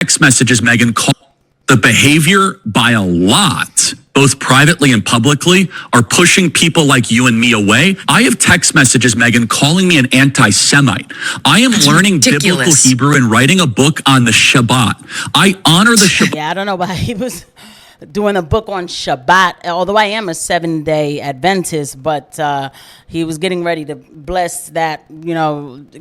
text messages, Megyn, call the behavior by a lot, both privately and publicly, are pushing people like you and me away. I have text messages, Megyn, calling me an anti-Semite. I am learning biblical Hebrew and writing a book on the Shabbat. I honor the Shabbat. Yeah, I don't know why he was doing a book on Shabbat, although I am a 7-day Adventist, but he was getting ready to bless that,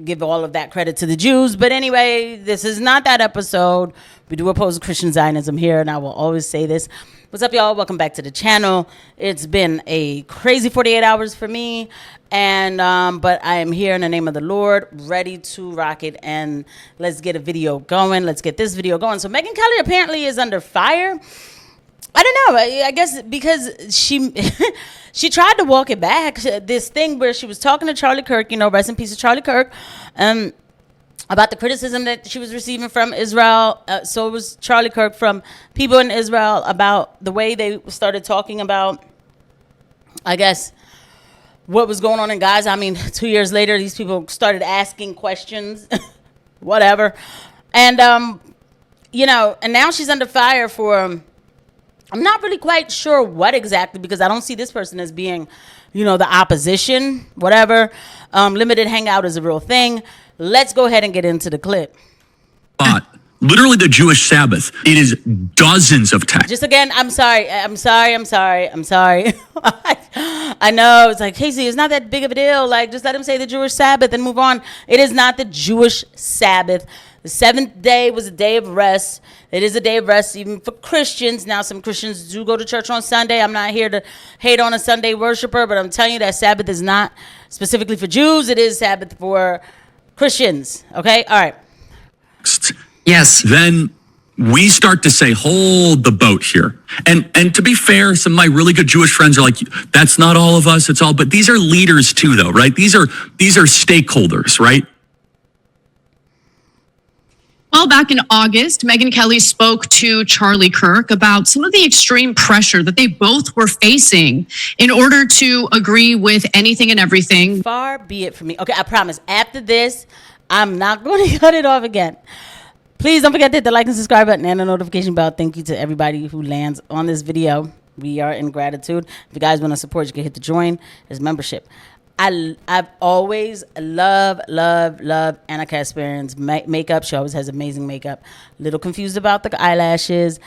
give all of that credit to the Jews. But anyway, this is not that episode. We do oppose Christian Zionism here, and I will always say this. What's up, y'all? Welcome back to the channel. It's been a crazy 48 hours for me, and but I am here in the name of the Lord, ready to rock it, and let's get a video going. Let's get this video going. So Megyn Kelly apparently is under fire. I don't know. I guess because she she tried to walk it back. This thing where she was talking to Charlie Kirk, rest in peace to Charlie Kirk, about the criticism that she was receiving from Israel. So it was Charlie Kirk from people in Israel about the way they started talking about, I guess, what was going on in Gaza. I mean, 2 years later, these people started asking questions, whatever. And, and now she's under fire for... I'm not really quite sure what exactly, because I don't see this person as being, the opposition, whatever. Limited hangout is a real thing. Let's go ahead and get into the clip. But literally the Jewish Sabbath, it is dozens of texts. Just again, I'm sorry. I know, it's like, Casey, it's not that big of a deal. Like, just let him say the Jewish Sabbath and move on. It is not the Jewish Sabbath. The seventh day was a day of rest. It is a day of rest even for Christians. Now, some Christians do go to church on Sunday. I'm not here to hate on a Sunday worshiper, but I'm telling you that Sabbath is not specifically for Jews. It is Sabbath for Christians. Okay? All right. Yes. Then we start to say, hold the boat here. And to be fair, some of my really good Jewish friends are like, that's not all of us. It's all, but these are leaders too, though, right? These are stakeholders, right? Well, back in August, Megyn Kelly spoke to Charlie Kirk about some of the extreme pressure that they both were facing in order to agree with anything and everything. Far be it from me. Okay, I promise. After this, I'm not going to cut it off again. Please don't forget to hit the like and subscribe button and the notification bell. Thank you to everybody who lands on this video. We are in gratitude. If you guys want to support, you can hit the join. There's membership. I've always loved Anna Kasparian's makeup. She always has amazing makeup. A little confused about the eyelashes.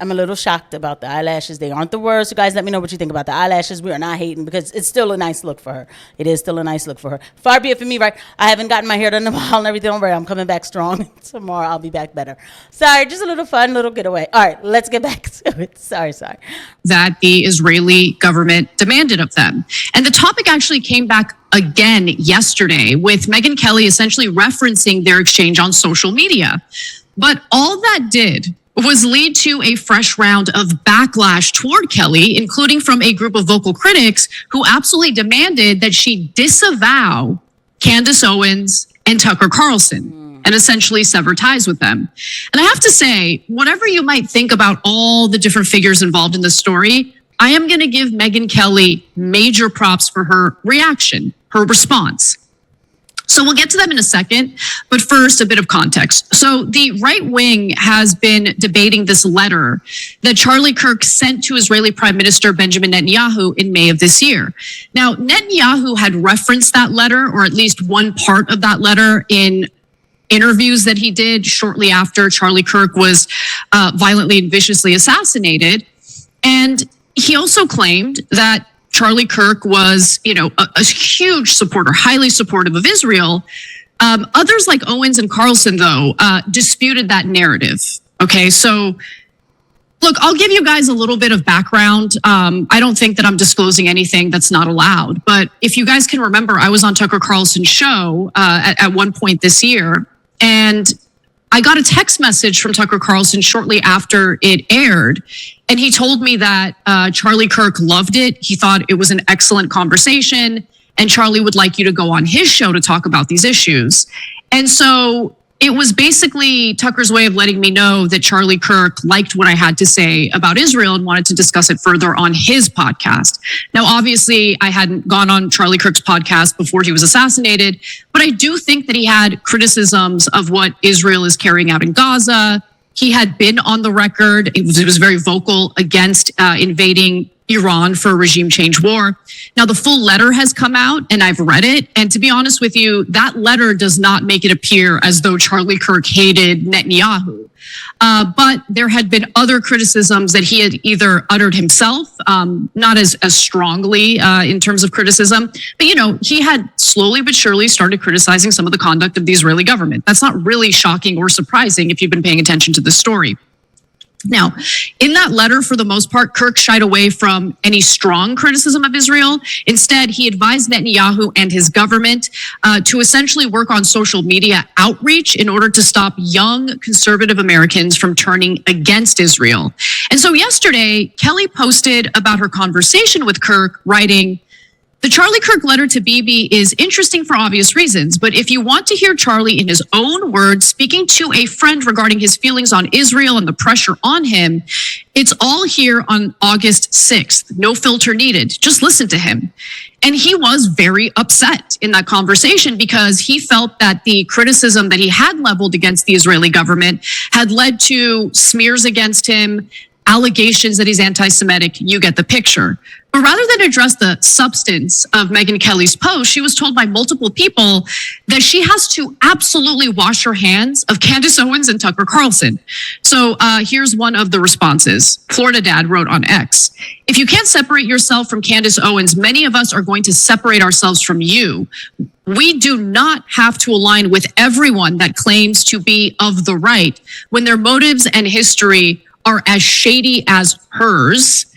I'm a little shocked about the eyelashes. They aren't the worst. You guys let me know what you think about the eyelashes. We are not hating because it's still a nice look for her. It is still a nice look for her. Far be it for me, right? I haven't gotten my hair done in a while and everything. Don't worry, I'm coming back strong. Tomorrow I'll be back better. Sorry, just a little fun, little getaway. All right, let's get back to it. Sorry. That the Israeli government demanded of them. And the topic actually came back again yesterday with Megyn Kelly essentially referencing their exchange on social media. But all that did was lead to a fresh round of backlash toward Kelly, including from a group of vocal critics who absolutely demanded that she disavow Candace Owens and Tucker Carlson and essentially sever ties with them. And I have to say, whatever you might think about all the different figures involved in the story, I am going to give Megyn Kelly major props for her reaction, her response. So we'll get to them in a second, but first, a bit of context. So the right wing has been debating this letter that Charlie Kirk sent to Israeli Prime Minister Benjamin Netanyahu in May of this year. Now, Netanyahu had referenced that letter, or at least one part of that letter, in interviews that he did shortly after Charlie Kirk was violently and viciously assassinated. And he also claimed that Charlie Kirk was, a huge supporter, highly supportive of Israel. Others like Owens and Carlson, though, disputed that narrative. Okay, so look, I'll give you guys a little bit of background. I don't think that I'm disclosing anything that's not allowed. But if you guys can remember, I was on Tucker Carlson's show at one point this year, and I got a text message from Tucker Carlson shortly after it aired, and he told me that Charlie Kirk loved it. He thought it was an excellent conversation, and Charlie would like you to go on his show to talk about these issues. And so it was basically Tucker's way of letting me know that Charlie Kirk liked what I had to say about Israel and wanted to discuss it further on his podcast. Now, obviously, I hadn't gone on Charlie Kirk's podcast before he was assassinated, but I do think that he had criticisms of what Israel is carrying out in Gaza. He had been on the record. It was very vocal against invading Iran for a regime change war. Now, the full letter has come out and I've read it. And to be honest with you, that letter does not make it appear as though Charlie Kirk hated Netanyahu. But there had been other criticisms that he had either uttered himself, not as strongly in terms of criticism, but, you know, he had slowly but surely started criticizing some of the conduct of the Israeli government. That's not really shocking or surprising if you've been paying attention to the story. Now, in that letter, for the most part, Kirk shied away from any strong criticism of Israel. Instead, he advised Netanyahu and his government to essentially work on social media outreach in order to stop young conservative Americans from turning against Israel. And so yesterday, Kelly posted about her conversation with Kirk, writing, "The Charlie Kirk letter to Bibi is interesting for obvious reasons, but if you want to hear Charlie in his own words speaking to a friend regarding his feelings on Israel and the pressure on him, it's all here on August 6th. No filter needed. Just listen to him." And he was very upset in that conversation because he felt that the criticism that he had leveled against the Israeli government had led to smears against him, allegations that he's anti-Semitic. You get the picture. But rather than address the substance of Megyn Kelly's post, she was told by multiple people that she has to absolutely wash her hands of Candace Owens and Tucker Carlson. So here's one of the responses. Florida Dad wrote on X, "If you can't separate yourself from Candace Owens, many of us are going to separate ourselves from you. We do not have to align with everyone that claims to be of the right when their motives and history are as shady as hers."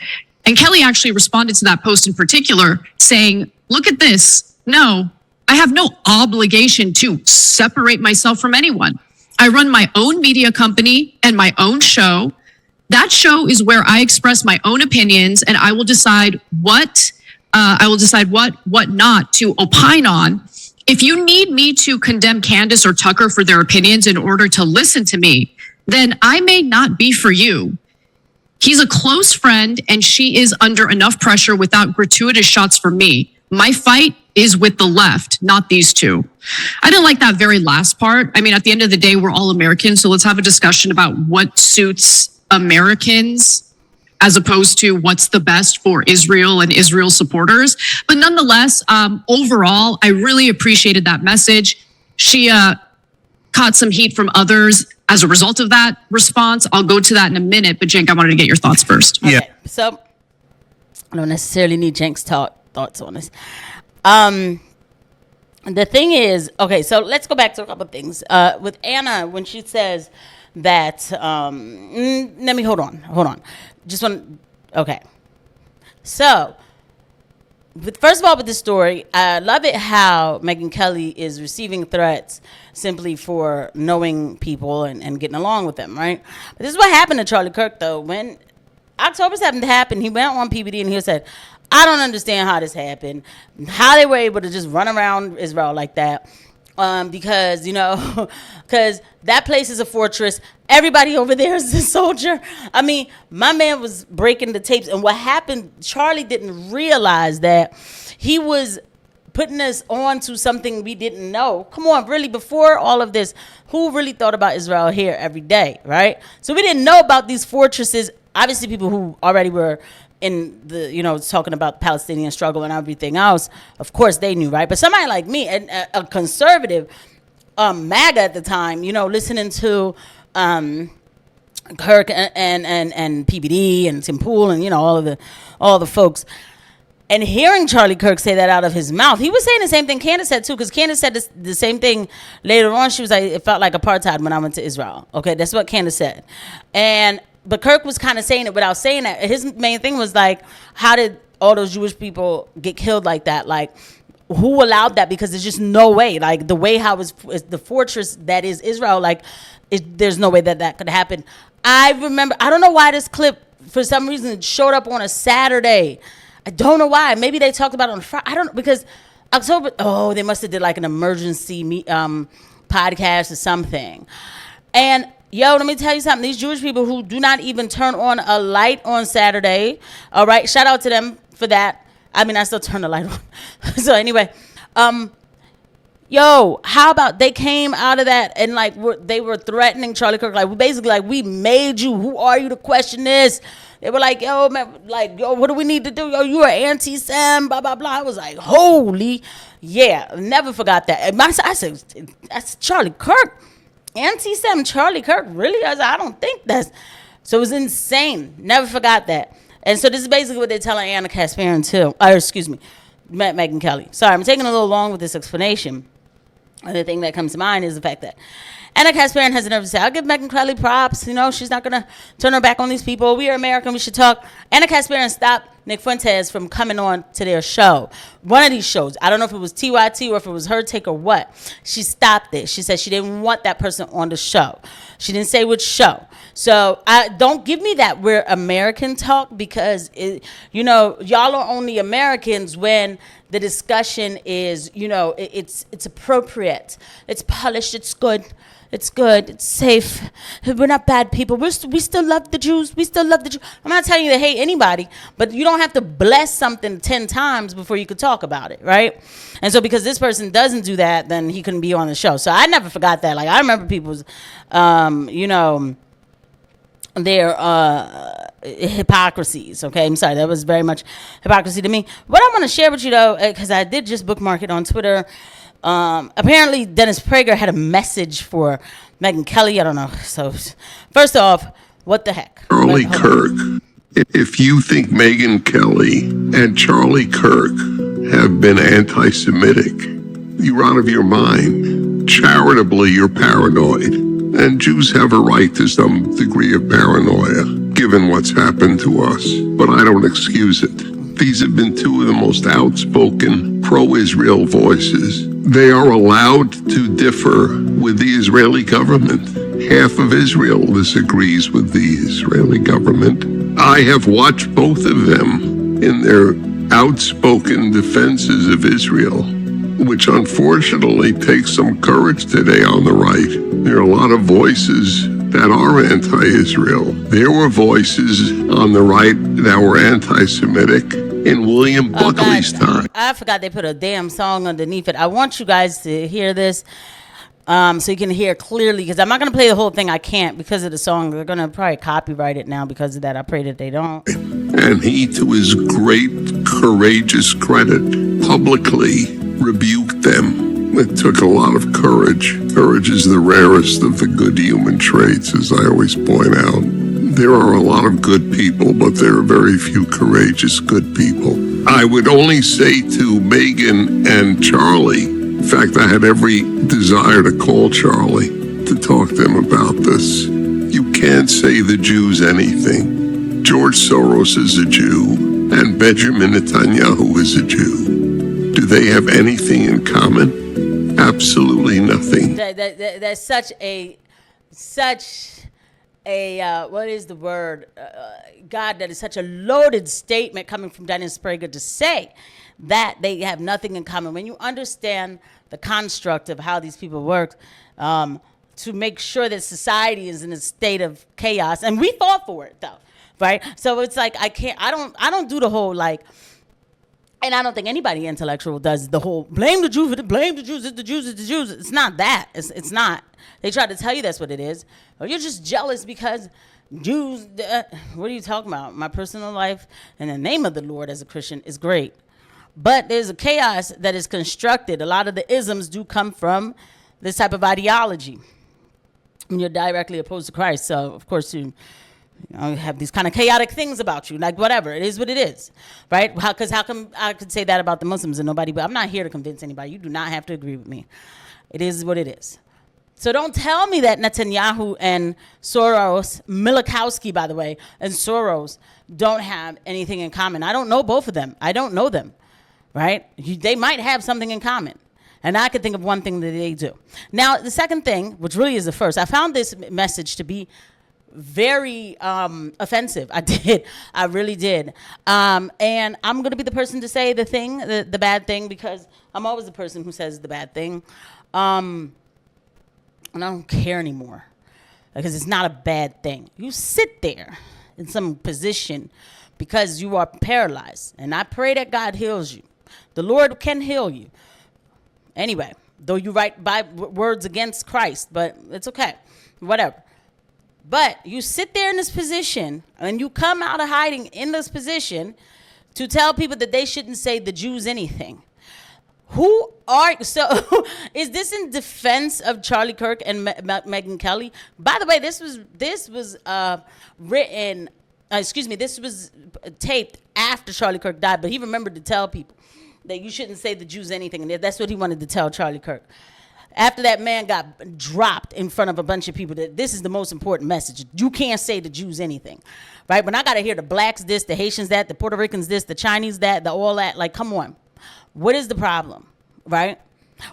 And Kelly actually responded to that post in particular, saying, "Look at this. No, I have no obligation to separate myself from anyone. I run my own media company and my own show. That show is where I express my own opinions, and I will decide what not to opine on. If you need me to condemn Candace or Tucker for their opinions in order to listen to me, then I may not be for you. He's a close friend, and she is under enough pressure without gratuitous shots from me. My fight is with the left, not these two." I didn't like that very last part. I mean, at the end of the day, we're all Americans, so let's have a discussion about what suits Americans as opposed to what's the best for Israel and Israel supporters. But nonetheless, overall, I really appreciated that message. She caught some heat from others as a result of that response. I'll go to that in a minute, but Cenk, I wanted to get your thoughts first. Okay, so I don't necessarily need Cenk's thoughts on this. The thing is, okay, so let's go back to a couple of things. With Anna, when she says that, let me hold on. Okay. So, first of all, with this story, I love it how Megyn Kelly is receiving threats simply for knowing people and getting along with them, right? But this is what happened to Charlie Kirk, though. When October 7th happened, he went on PBD and he said, "I don't understand how this happened, how they were able to just run around Israel like that. Because, you know, because that place is a fortress. Everybody over there is a soldier." I mean, my man was breaking the tapes. And what happened, Charlie didn't realize that he was putting us on to something we didn't know. Come on, really, before all of this, who really thought about Israel here every day, right? So we didn't know about these fortresses. Obviously, people who already were in the, you know, talking about the Palestinian struggle and everything else, of course they knew, right? But somebody like me, a conservative, MAGA at the time, you know, listening to Kirk and PBD and Tim Pool and, you know, all the folks, and hearing Charlie Kirk say that out of his mouth, he was saying the same thing Candace said too, because Candace said the same thing later on. She was like, "It felt like apartheid when I went to Israel." Okay, that's what Candace said. But Kirk was kind of saying it without saying that. His main thing was like, how did all those Jewish people get killed like that? Like, who allowed that? Because there's just no way. Like, the way how is the fortress that is Israel, like, there's no way that could happen. I remember, I don't know why this clip, for some reason, showed up on a Saturday. I don't know why. Maybe they talked about it on Friday. I don't know, because October, they must have did like an emergency podcast or something. And yo, let me tell you something. These Jewish people who do not even turn on a light on Saturday, all right, shout out to them for that. I mean, I still turn the light on. So anyway, yo, how about they came out of that and like they were threatening Charlie Kirk, like basically like, we made you. Who are you to question this? They were like, yo, man, like, yo, what do we need to do? Yo, you are anti-Sem, blah, blah, blah. I was like, holy, yeah, never forgot that. And I said, that's Charlie Kirk. Anti-Sem, Charlie Kirk, really? I don't think that's, so it was insane. Never forgot that. And so this is basically what they're telling Anna Kasparian too, Megyn Kelly. Sorry, I'm taking a little long with this explanation. The thing that comes to mind is the fact that Anna Kasparian has the nerve to say, I'll give Megyn Kelly props. You know, she's not going to turn her back on these people. We are American. We should talk. Anna Kasparian stopped Nick Fuentes from coming on to their show. One of these shows. I don't know if it was TYT or if it was her take or what. She stopped it. She said she didn't want that person on the show. She didn't say which show. So don't give me that we're American talk, because, y'all are only Americans when the discussion is, it's appropriate. It's polished. It's good. It's good. It's safe. We're not bad people. We still love the Jews. We still love the Jews. I'm not telling you to hate anybody, but you don't have to bless something 10 times before you could talk about it, right? And so because this person doesn't do that, then he couldn't be on the show. So I never forgot that. Like, I remember people's, their hypocrisies. Okay, I'm sorry, that was very much hypocrisy to me. What I want to share with you, though, because I did just bookmark it on Twitter. Apparently Dennis Prager had a message for Megyn Kelly. I don't know. So first off, what the heck? Charlie Kirk. If you think Megyn Kelly and Charlie Kirk have been anti-Semitic, you're out of your mind. Charitably, you're paranoid. And Jews have a right to some degree of paranoia, given what's happened to us. But I don't excuse it. These have been two of the most outspoken pro-Israel voices. They are allowed to differ with the Israeli government. Half of Israel disagrees with the Israeli government. I have watched both of them in their outspoken defenses of Israel, which unfortunately takes some courage today on the right. There are a lot of voices that are anti-Israel. There were voices on the right that were anti-Semitic in William Buckley's time. I forgot they put a damn song underneath it. I want you guys to hear this so you can hear clearly, because I'm not going to play the whole thing. I can't because of the song. They're going to probably copyright it now because of that. I pray that they don't. And he, to his great courageous credit, publicly rebuked them. It took a lot of courage. Courage is the rarest of the good human traits, as I always point out. There are a lot of good people, but there are very few courageous good people. I would only say to Megyn and Charlie, in fact, I had every desire to call Charlie to talk to him about this. You can't say the Jews anything. George Soros is a Jew, and Benjamin Netanyahu is a Jew. Do they have anything in common? Absolutely nothing. That's such a what is the word? God, that is such a loaded statement coming from Dennis Prager to say that they have nothing in common. When you understand the construct of how these people work, to make sure that society is in a state of chaos, and we fought for it though, right? So it's like I don't do the whole like. And I don't think anybody intellectual does the whole blame the Jews, it's the Jews. It's not that. It's not. They try to tell you that's what it is. Or you're just jealous because Jews, what are you talking about? My personal life in the name of the Lord as a Christian is great. But there's a chaos that is constructed. A lot of the isms do come from this type of ideology. And you're directly opposed to Christ. So, of course, you have these kind of chaotic things about you, like whatever. It is what it is, right? Because how come I could say that about the Muslims and nobody, but I'm not here to convince anybody. You do not have to agree with me. It is what it is. So don't tell me that Netanyahu and Soros, Milikowski, by the way, and Soros don't have anything in common. I don't know both of them. I don't know them, right? They might have something in common. And I could think of one thing that they do. Now, the second thing, which really is the first, I found this message to be very offensive. I did. I really did. And I'm going to be the person to say the bad thing, because I'm always the person who says the bad thing. and I don't care anymore because it's not a bad thing. You sit there in some position because you are paralyzed, and I pray that God heals you. The Lord can heal you. Anyway, though you write by words against Christ, but it's okay, whatever. But you sit there in this position, and you come out of hiding in this position to tell people that they shouldn't say the Jews anything. Who are, so is this in defense of Charlie Kirk and Megyn Kelly? By the way, this was written, this was taped after Charlie Kirk died, but he remembered to tell people that you shouldn't say the Jews anything, and that's what he wanted to tell Charlie Kirk. After that man got dropped in front of a bunch of people, that this is the most important message. You can't say the Jews anything, right? When I got to hear the blacks this, the Haitians that, the Puerto Ricans this, the Chinese that, the all that, like, come on. What is the problem, right?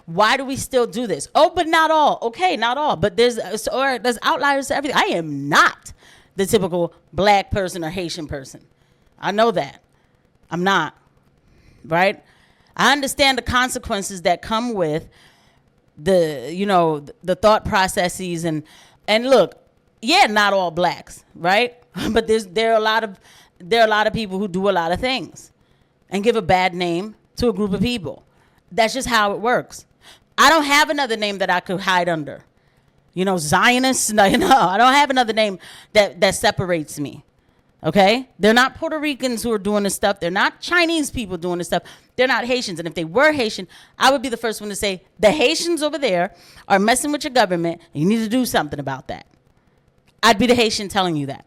Why do we still do this? Oh, but not all. Okay, not all. But there's outliers to everything. I am not the typical black person or Haitian person. I know that. I'm not, right? I understand the consequences that come with the thought processes and look, yeah, not all blacks, right? But there are a lot of people who do a lot of things and give a bad name to a group of people. That's just how it works. I don't have another name that I could hide under. Zionists, no, I don't have another name that separates me. Okay? They're not Puerto Ricans who are doing this stuff. They're not Chinese people doing this stuff. They're not Haitians. And if they were Haitian, I would be the first one to say, the Haitians over there are messing with your government, and you need to do something about that. I'd be the Haitian telling you that.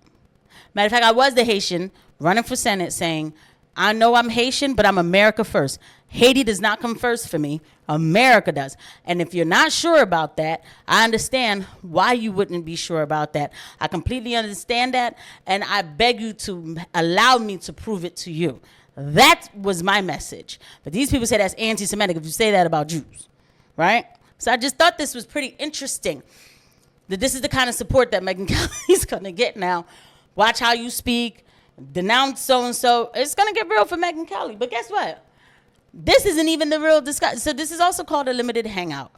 Matter of fact, I was the Haitian running for Senate saying, I know I'm Haitian, but I'm America first. Haiti does not come first for me. America does. And if you're not sure about that, I understand why you wouldn't be sure about that. I completely understand that, and I beg you to allow me to prove it to you. That was my message. But these people say that's anti-Semitic if you say that about Jews, right? So I just thought this was pretty interesting, that this is the kind of support that Megyn Kelly's going to get now. Watch how you speak. Denounce so-and-so. It's going to get real for Megyn Kelly. But guess what? This isn't even the real discussion. So this is also called a limited hangout.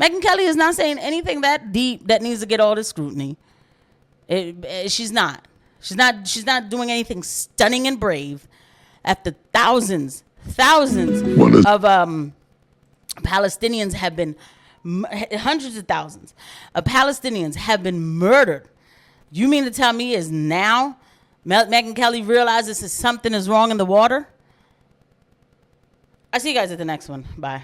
Megyn Kelly is not saying anything that deep that needs to get all the scrutiny. She's not. She's not doing anything stunning and brave after thousands of Palestinians have been, hundreds of thousands of Palestinians have been murdered. You mean to tell me is now Megyn Kelly realizes that something is wrong in the water? I see you guys at the next one. Bye.